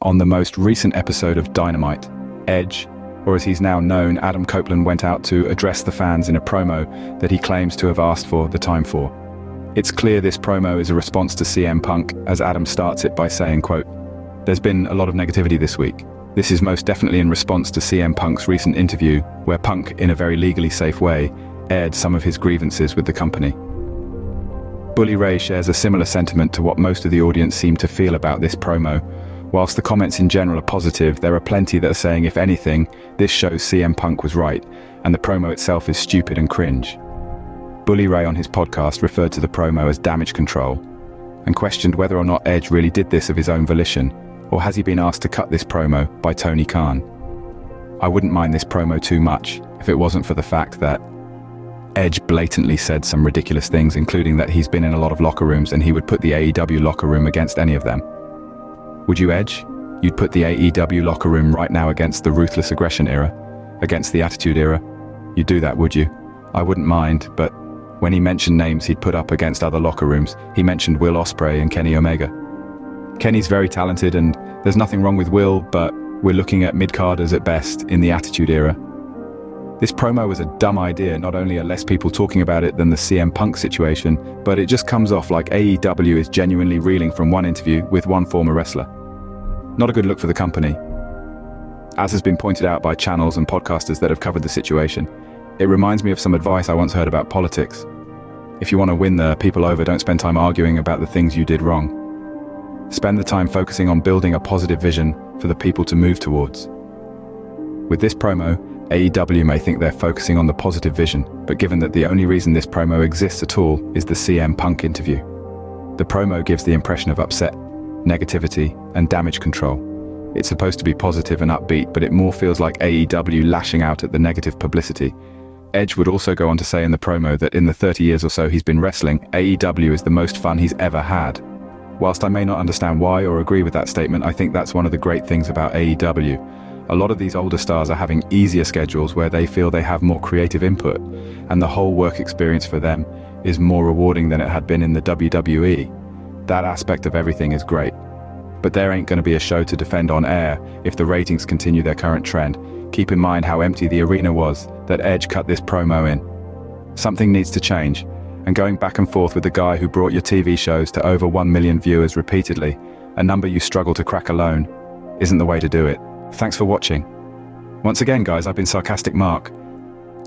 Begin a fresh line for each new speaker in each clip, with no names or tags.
On the most recent episode of Dynamite, Edge, or as he's now known, Adam Copeland went out to address the fans in a promo that he claims to have asked for the time for. It's clear this promo is a response to CM Punk, as Adam starts it by saying, quote, "There's been a lot of negativity this week. This is most definitely in response to CM Punk's recent interview, where Punk, in a very legally safe way, aired some of his grievances with the company." Bully Ray shares a similar sentiment to what most of the audience seem to feel about this promo. Whilst the comments in general are positive, there are plenty that are saying, if anything, this shows CM Punk was right, and the promo itself is stupid and cringe. Bully Ray on his podcast referred to the promo as damage control, and questioned whether or not Edge really did this of his own volition, or has he been asked to cut this promo by Tony Khan. I wouldn't mind this promo too much if it wasn't for the fact that Edge blatantly said some ridiculous things, including that he's been in a lot of locker rooms and he would put the AEW locker room against any of them. Would you, Edge? You'd put the AEW locker room right now against the Ruthless Aggression era, against the Attitude era? You'd do that, would you? I wouldn't mind, but when he mentioned names he'd put up against other locker rooms, he mentioned Will Ospreay and Kenny Omega. Kenny's very talented and there's nothing wrong with Will, but we're looking at mid-carders at best in the Attitude era. This promo was a dumb idea. Not only are less people talking about it than the CM Punk situation, but it just comes off like AEW is genuinely reeling from one interview with one former wrestler. Not a good look for the company. As has been pointed out by channels and podcasters that have covered the situation, it reminds me of some advice I once heard about politics. If you want to win the people over, don't spend time arguing about the things you did wrong. Spend the time focusing on building a positive vision for the people to move towards. With this promo, AEW may think they're focusing on the positive vision, but given that the only reason this promo exists at all is the CM Punk interview, the promo gives the impression of upset, negativity, and damage control. It's supposed to be positive and upbeat, but it more feels like AEW lashing out at the negative publicity. Edge would also go on to say in the promo that in the 30 years or so he's been wrestling, AEW is the most fun he's ever had. Whilst I may not understand why or agree with that statement, I think that's one of the great things about AEW. A lot of these older stars are having easier schedules where they feel they have more creative input, and the whole work experience for them is more rewarding than it had been in the WWE. That aspect of everything is great. But there ain't going to be a show to defend on air if the ratings continue their current trend. Keep in mind how empty the arena was that Edge cut this promo in. Something needs to change, and going back and forth with the guy who brought your TV shows to over 1 million viewers repeatedly, a number you struggle to crack alone, isn't the way to do it. Thanks for watching. Once again, guys, I've been Sarcastic Mark.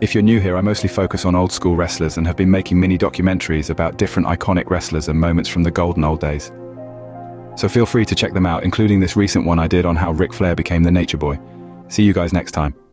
If you're new here, I mostly focus on old school wrestlers and have been making mini documentaries about different iconic wrestlers and moments from the golden old days. So feel free to check them out, including this recent one I did on how Ric Flair became the Nature Boy. See you guys next time.